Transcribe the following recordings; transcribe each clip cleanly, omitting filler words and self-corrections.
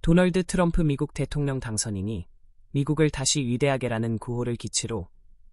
도널드 트럼프 미국 대통령 당선인이 미국을 다시 위대하게라는 구호를 기치로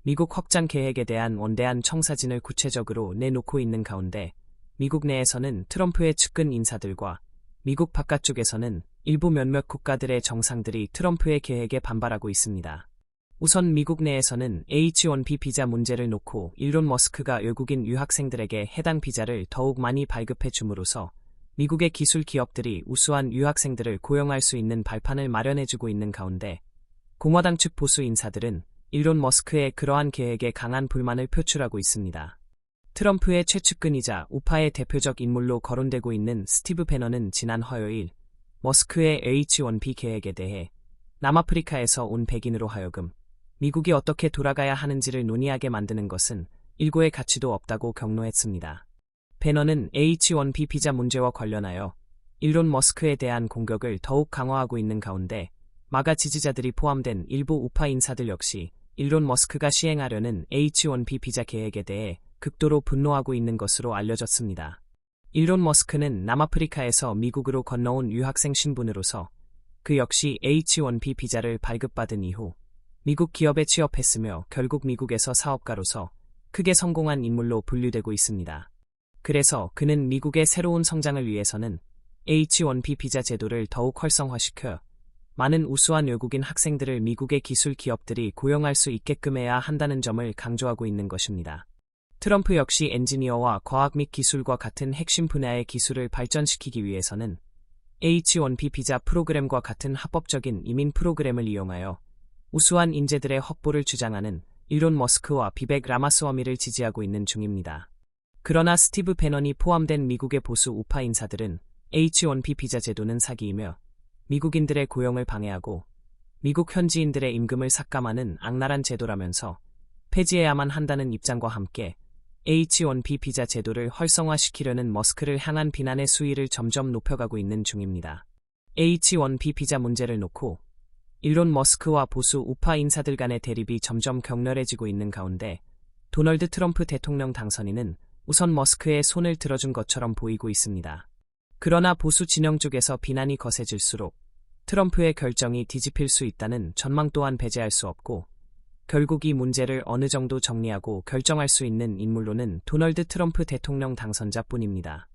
미국 확장 계획에 대한 원대한 청사진을 구체적으로 내놓고 있는 가운데 미국 내에서는 트럼프의 측근 인사들과 미국 바깥쪽에서는 일부 몇몇 국가들의 정상들이 트럼프의 계획에 반발하고 있습니다. 우선 미국 내에서는 H-1B 비자 문제를 놓고 일론 머스크가 외국인 유학생들에게 해당 비자를 더욱 많이 발급해 줌으로써 미국의 기술 기업들이 우수한 유학생들을 고용할 수 있는 발판을 마련해주고 있는 가운데 공화당 측 보수 인사들은 일론 머스크의 그러한 계획에 강한 불만을 표출하고 있습니다. 트럼프의 최측근이자 우파의 대표적 인물로 거론되고 있는 스티브 배너는 지난 화요일 머스크의 H-1B 계획에 대해 남아프리카에서 온 백인으로 하여금 미국이 어떻게 돌아가야 하는지를 논의하게 만드는 것은 일고의 가치도 없다고 경로했습니다. 배너는 H-1B 비자 문제와 관련하여 일론 머스크에 대한 공격을 더욱 강화하고 있는 가운데 마가 지지자들이 포함된 일부 우파 인사들 역시 일론 머스크가 시행하려는 H-1B 비자 계획에 대해 극도로 분노하고 있는 것으로 알려졌습니다. 일론 머스크는 남아프리카에서 미국으로 건너온 유학생 신분으로서 그 역시 H-1B 비자를 발급받은 이후 미국 기업에 취업했으며 결국 미국에서 사업가로서 크게 성공한 인물로 분류되고 있습니다. 그래서 그는 미국의 새로운 성장을 위해서는 H-1B 비자 제도를 더욱 활성화시켜 많은 우수한 외국인 학생들을 미국의 기술 기업들이 고용할 수 있게끔 해야 한다는 점을 강조하고 있는 것입니다. 트럼프 역시 엔지니어와 과학 및 기술과 같은 핵심 분야의 기술을 발전시키기 위해서는 H-1B 비자 프로그램과 같은 합법적인 이민 프로그램을 이용하여 우수한 인재들의 확보를 주장하는 일론 머스크와 비벡 라마스와미를 지지하고 있는 중입니다. 그러나 스티브 배넌이 포함된 미국의 보수 우파 인사들은 H-1B 비자 제도는 사기이며 미국인들의 고용을 방해하고 미국 현지인들의 임금을 삭감하는 악랄한 제도라면서 폐지해야만 한다는 입장과 함께 H-1B 비자 제도를 활성화시키려는 머스크를 향한 비난의 수위를 점점 높여가고 있는 중입니다. H-1B 비자 문제를 놓고 일론 머스크와 보수 우파 인사들 간의 대립이 점점 격렬해지고 있는 가운데 도널드 트럼프 대통령 당선인은 우선 머스크의 손을 들어준 것처럼 보이고 있습니다. 그러나 보수 진영 쪽에서 비난이 거세질수록 트럼프의 결정이 뒤집힐 수 있다는 전망 또한 배제할 수 없고 결국 이 문제를 어느 정도 정리하고 결정할 수 있는 인물로는 도널드 트럼프 대통령 당선자뿐입니다.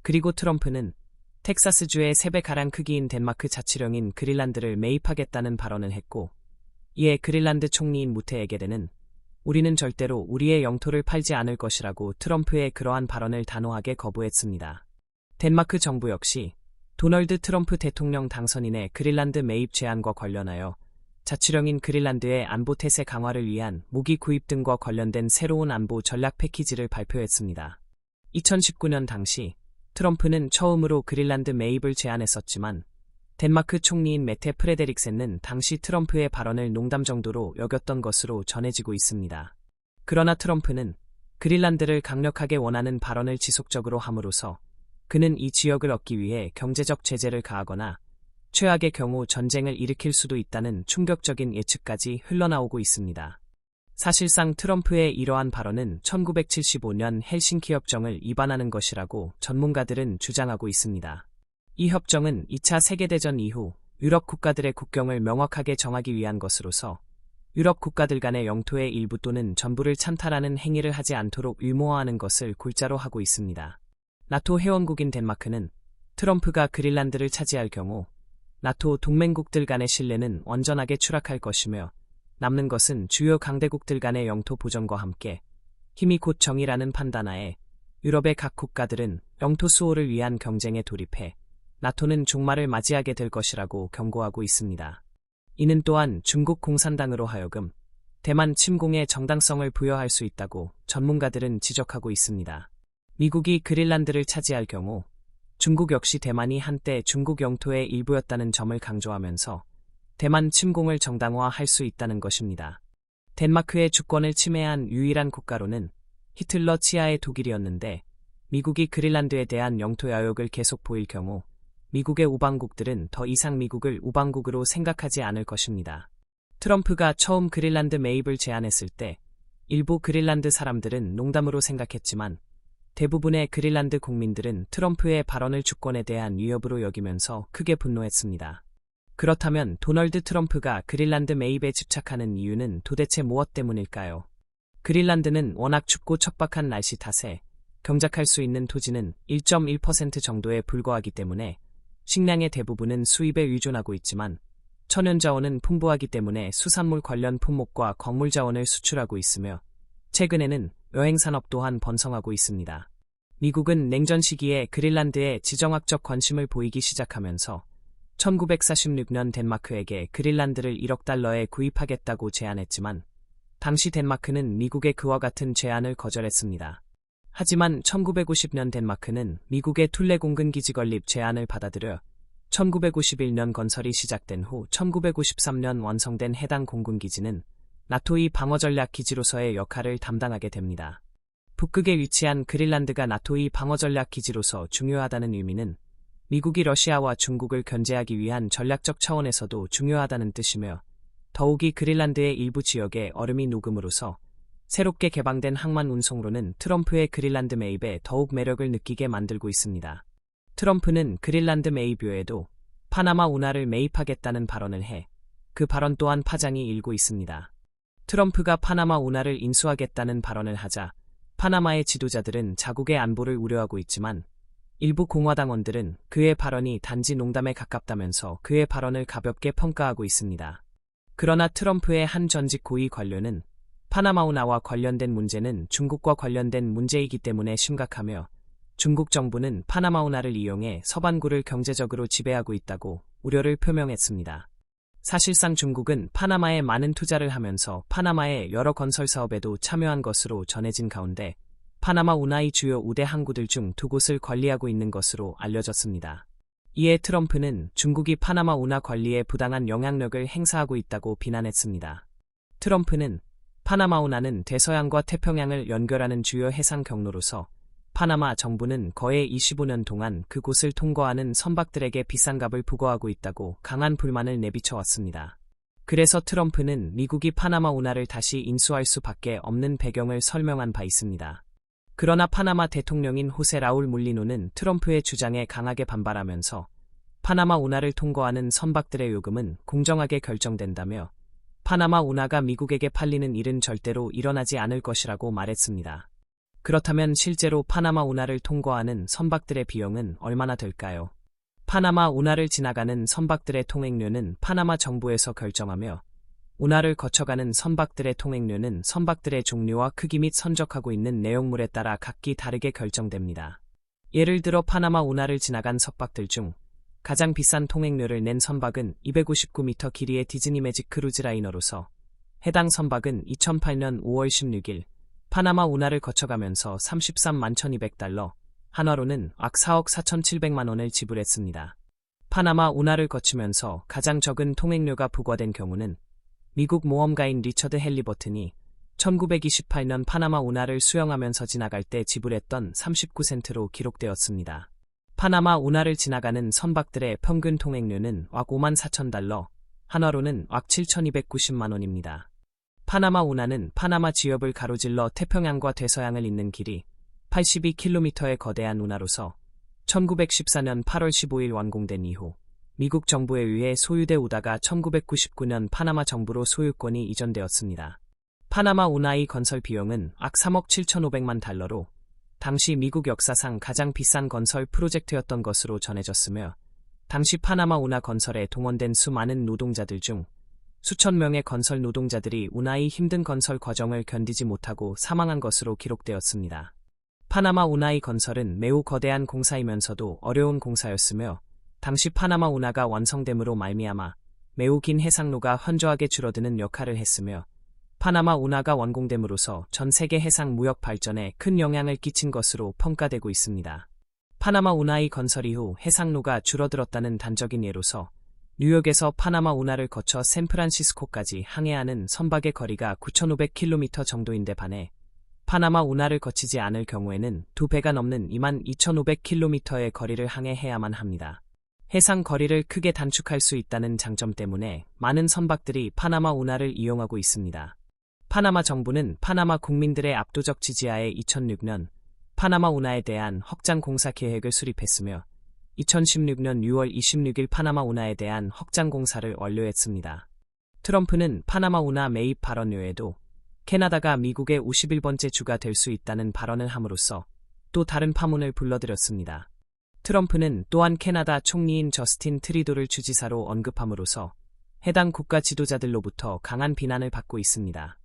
그리고 트럼프는 텍사스주의 3배가량 크기인 덴마크 자치령인 그린란드를 매입하겠다는 발언을 했고 이에 그린란드 총리인 무테에게는 우리는 절대로 우리의 영토를 팔지 않을 것이라고 트럼프의 그러한 발언을 단호하게 거부했습니다. 덴마크 정부 역시 도널드 트럼프 대통령 당선인의 그린란드 매입 제안과 관련하여 자치령인 그린란드의 안보 태세 강화를 위한 무기 구입 등과 관련된 새로운 안보 전략 패키지를 발표했습니다. 2019년 당시 트럼프는 처음으로 그린란드 매입을 제안했었지만 덴마크 총리인 메테 프레데릭센은 당시 트럼프의 발언을 농담 정도로 여겼던 것으로 전해지고 있습니다. 그러나 트럼프는 그린란드를 강력하게 원하는 발언을 지속적으로 함으로써 그는 이 지역을 얻기 위해 경제적 제재를 가하거나 최악의 경우 전쟁을 일으킬 수도 있다는 충격적인 예측까지 흘러나오고 있습니다. 사실상 트럼프의 이러한 발언은 1975년 헬싱키 협정을 위반하는 것이라고 전문가들은 주장하고 있습니다. 이 협정은 2차 세계대전 이후 유럽 국가들의 국경을 명확하게 정하기 위한 것으로서 유럽 국가들 간의 영토의 일부 또는 전부를 찬탈하는 행위를 하지 않도록 의무화하는 것을 골자로 하고 있습니다. 나토 회원국인 덴마크는 트럼프가 그린란드를 차지할 경우 나토 동맹국들 간의 신뢰는 완전하게 추락할 것이며 남는 것은 주요 강대국들 간의 영토 보전과 함께 힘이 곧 정의라는 판단하에 유럽의 각 국가들은 영토 수호를 위한 경쟁에 돌입해 나토는 종말을 맞이하게 될 것이라고 경고하고 있습니다. 이는 또한 중국 공산당으로 하여금 대만 침공의 정당성을 부여할 수 있다고 전문가들은 지적하고 있습니다. 미국이 그린란드를 차지할 경우 중국 역시 대만이 한때 중국 영토의 일부였다는 점을 강조하면서 대만 침공을 정당화할 수 있다는 것입니다. 덴마크의 주권을 침해한 유일한 국가로는 히틀러 치하의 독일이었는데 미국이 그린란드에 대한 영토 야욕을 계속 보일 경우 미국의 우방국들은 더 이상 미국을 우방국으로 생각하지 않을 것입니다. 트럼프가 처음 그린란드 매입을 제안했을 때 일부 그린란드 사람들은 농담으로 생각했지만 대부분의 그린란드 국민들은 트럼프의 발언을 주권에 대한 위협으로 여기면서 크게 분노했습니다. 그렇다면 도널드 트럼프가 그린란드 매입에 집착하는 이유는 도대체 무엇 때문일까요? 그린란드는 워낙 춥고 척박한 날씨 탓에 경작할 수 있는 토지는 1.1% 정도에 불과하기 때문에 식량의 대부분은 수입에 의존하고 있지만 천연자원은 풍부하기 때문에 수산물 관련 품목과 광물자원을 수출하고 있으며 최근에는 여행산업 또한 번성하고 있습니다. 미국은 냉전 시기에 그린란드에 지정학적 관심을 보이기 시작하면서 1946년 덴마크에게 그린란드를 1억 달러에 구입하겠다고 제안했지만 당시 덴마크는 미국의 그와 같은 제안을 거절했습니다. 하지만 1950년 덴마크는 미국의 툴레 공군기지 건립 제안을 받아들여 1951년 건설이 시작된 후 1953년 완성된 해당 공군기지는 나토의 방어전략기지로서의 역할을 담당하게 됩니다. 북극에 위치한 그린란드가 나토의 방어전략기지로서 중요하다는 의미는 미국이 러시아와 중국을 견제하기 위한 전략적 차원에서도 중요하다는 뜻이며 더욱이 그린란드의 일부 지역에 얼음이 녹음으로써 새롭게 개방된 항만 운송로는 트럼프의 그린란드 매입에 더욱 매력을 느끼게 만들고 있습니다. 트럼프는 그린란드 매입 외에도 파나마 운하를 매입하겠다는 발언을 해 그 발언 또한 파장이 일고 있습니다. 트럼프가 파나마 운하를 인수하겠다는 발언을 하자 파나마의 지도자들은 자국의 안보를 우려하고 있지만 일부 공화당원들은 그의 발언이 단지 농담에 가깝다면서 그의 발언을 가볍게 평가하고 있습니다. 그러나 트럼프의 한 전직 고위 관료는 파나마 운하와 관련된 문제는 중국과 관련된 문제이기 때문에 심각하며 중국 정부는 파나마 운하를 이용해 서반구를 경제적으로 지배하고 있다고 우려를 표명했습니다. 사실상 중국은 파나마에 많은 투자를 하면서 파나마의 여러 건설 사업에도 참여한 것으로 전해진 가운데 파나마 운하의 주요 우대 항구들 중 2곳을 관리하고 있는 것으로 알려졌습니다. 이에 트럼프는 중국이 파나마 운하 관리에 부당한 영향력을 행사하고 있다고 비난했습니다. 트럼프는 파나마 운하는 대서양과 태평양을 연결하는 주요 해상 경로로서 파나마 정부는 거의 25년 동안 그곳을 통과하는 선박들에게 비싼 값을 부과하고 있다고 강한 불만을 내비쳐왔습니다. 그래서 트럼프는 미국이 파나마 운하를 다시 인수할 수밖에 없는 배경을 설명한 바 있습니다. 그러나 파나마 대통령인 호세 라울 물리노는 트럼프의 주장에 강하게 반발하면서 파나마 운하를 통과하는 선박들의 요금은 공정하게 결정된다며 파나마 운하가 미국에게 팔리는 일은 절대로 일어나지 않을 것이라고 말했습니다. 그렇다면 실제로 파나마 운하를 통과하는 선박들의 비용은 얼마나 될까요? 파나마 운하를 지나가는 선박들의 통행료는 파나마 정부에서 결정하며 운하를 거쳐가는 선박들의 통행료는 선박들의 종류와 크기 및 선적하고 있는 내용물에 따라 각기 다르게 결정됩니다. 예를 들어 파나마 운하를 지나간 선박들 중 가장 비싼 통행료를 낸 선박은 259m 길이의 디즈니 매직 크루즈라이너로서 해당 선박은 2008년 5월 16일 파나마 운하를 거쳐가면서 33만 1200달러, 한화로는 약 4억 4,700만 원을 지불했습니다. 파나마 운하를 거치면서 가장 적은 통행료가 부과된 경우는 미국 모험가인 리처드 헨리버튼이 1928년 파나마 운하를 수영하면서 지나갈 때 지불했던 39센트로 기록되었습니다. 파나마 운하를 지나가는 선박들의 평균 통행료는 약 5만 4천 달러, 한화로는 약 7,290만 원입니다. 파나마 운하는 파나마 지역을 가로질러 태평양과 대서양을 잇는 길이 82km의 거대한 운하로서 1914년 8월 15일 완공된 이후 미국 정부에 의해 소유돼 오다가 1999년 파나마 정부로 소유권이 이전되었습니다. 파나마 운하의 건설 비용은 약 3억 7,500만 달러로 당시 미국 역사상 가장 비싼 건설 프로젝트였던 것으로 전해졌으며 당시 파나마 운하 건설에 동원된 수많은 노동자들 중 수천 명의 건설 노동자들이 운하의 힘든 건설 과정을 견디지 못하고 사망한 것으로 기록되었습니다. 파나마 운하의 건설은 매우 거대한 공사이면서도 어려운 공사였으며 당시 파나마 운하가 완성됨으로 말미암아 매우 긴 해상로가 현저하게 줄어드는 역할을 했으며 파나마 운하가 완공됨으로써 전 세계 해상 무역 발전에 큰 영향을 끼친 것으로 평가되고 있습니다. 파나마 운하의 건설 이후 해상로가 줄어들었다는 단적인 예로서 뉴욕에서 파나마 운하를 거쳐 샌프란시스코까지 항해하는 선박의 거리가 9,500km 정도인데 반해 파나마 운하를 거치지 않을 경우에는 2배가 넘는 22,500km의 거리를 항해해야만 합니다. 해상 거리를 크게 단축할 수 있다는 장점 때문에 많은 선박들이 파나마 운하를 이용하고 있습니다. 파나마 정부는 파나마 국민들의 압도적 지지하에 2006년 파나마 운하에 대한 확장 공사 계획을 수립했으며 2016년 6월 26일 파나마 운하에 대한 확장 공사를 완료했습니다. 트럼프는 파나마 운하 매입 발언 외에도 캐나다가 미국의 51번째 주가 될 수 있다는 발언을 함으로써 또 다른 파문을 불러들였습니다. 트럼프는 또한 캐나다 총리인 저스틴 트리도를 주지사로 언급함으로써 해당 국가 지도자들로부터 강한 비난을 받고 있습니다.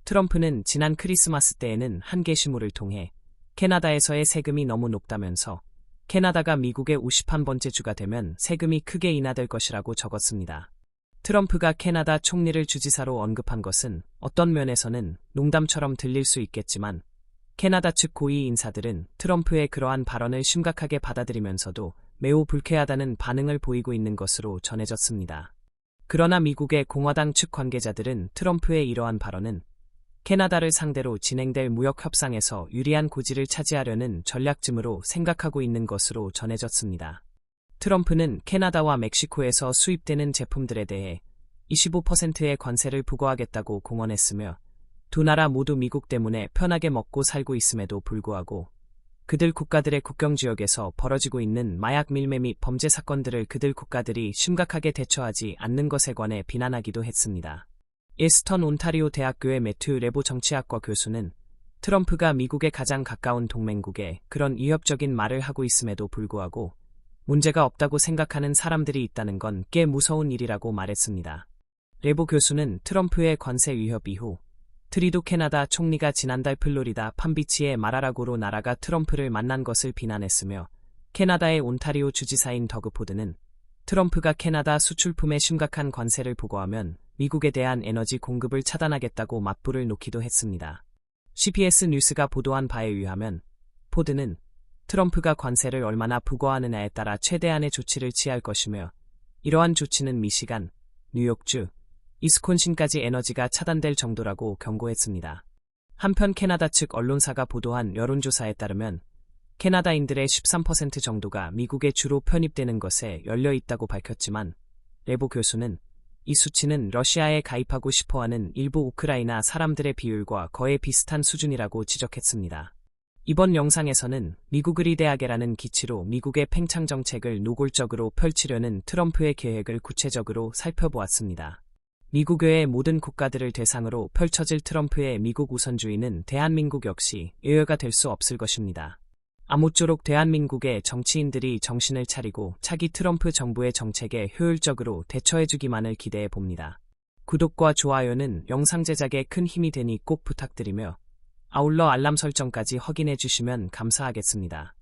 트럼프는 지난 크리스마스 때에는 한 게시물을 통해 캐나다에서의 세금이 너무 높다면서 캐나다가 미국의 51번째 주가 되면 세금이 크게 인하될 것이라고 적었습니다. 트럼프가 캐나다 총리를 주지사로 언급한 것은 어떤 면에서는 농담처럼 들릴 수 있겠지만 캐나다 측 고위 인사들은 트럼프의 그러한 발언을 심각하게 받아들이면서도 매우 불쾌하다는 반응을 보이고 있는 것으로 전해졌습니다. 그러나 미국의 공화당 측 관계자들은 트럼프의 이러한 발언은 캐나다를 상대로 진행될 무역 협상에서 유리한 고지를 차지하려는 전략쯤으로 생각하고 있는 것으로 전해졌습니다. 트럼프는 캐나다와 멕시코에서 수입되는 제품들에 대해 25%의 관세를 부과하겠다고 공언했으며 두 나라 모두 미국 때문에 편하게 먹고 살고 있음에도 불구하고 그들 국가들의 국경지역에서 벌어지고 있는 마약 밀매 및 범죄 사건들을 그들 국가들이 심각하게 대처하지 않는 것에 관해 비난하기도 했습니다. 에스턴 온타리오 대학교의 매튜 레보 정치학과 교수는 트럼프가 미국에 가장 가까운 동맹국에 그런 위협적인 말을 하고 있음에도 불구하고 문제가 없다고 생각하는 사람들이 있다는 건 꽤 무서운 일이라고 말했습니다. 레보 교수는 트럼프의 관세 위협 이후 트리도 캐나다 총리가 지난달 플로리다 팜비치의 마라라고로 나라가 트럼프를 만난 것을 비난했으며 캐나다의 온타리오 주지사인 더그 포드는 트럼프가 캐나다 수출품에 심각한 관세를 부과하면 미국에 대한 에너지 공급을 차단하겠다고 맞불을 놓기도 했습니다. CBS 뉴스가 보도한 바에 의하면 포드는 트럼프가 관세를 얼마나 부과하느냐에 따라 최대한의 조치를 취할 것이며 이러한 조치는 미시간, 뉴욕주, 이스콘신까지 에너지가 차단될 정도라고 경고했습니다. 한편 캐나다 측 언론사가 보도한 여론조사에 따르면 캐나다인들의 13% 정도가 미국에 주로 편입되는 것에 열려 있다고 밝혔지만 레보 교수는 이 수치는 러시아에 가입하고 싶어하는 일부 우크라이나 사람들의 비율과 거의 비슷한 수준이라고 지적했습니다. 이번 영상에서는 미국을 위대하게라는 기치로 미국의 팽창 정책을 노골적으로 펼치려는 트럼프의 계획을 구체적으로 살펴보았습니다. 미국 외의 모든 국가들을 대상으로 펼쳐질 트럼프의 미국 우선주의는 대한민국 역시 예외가 될 수 없을 것입니다. 아무쪼록 대한민국의 정치인들이 정신을 차리고 차기 트럼프 정부의 정책에 효율적으로 대처해주기만을 기대해 봅니다. 구독과 좋아요는 영상 제작에 큰 힘이 되니 꼭 부탁드리며 아울러 알람 설정까지 확인해 주시면 감사하겠습니다.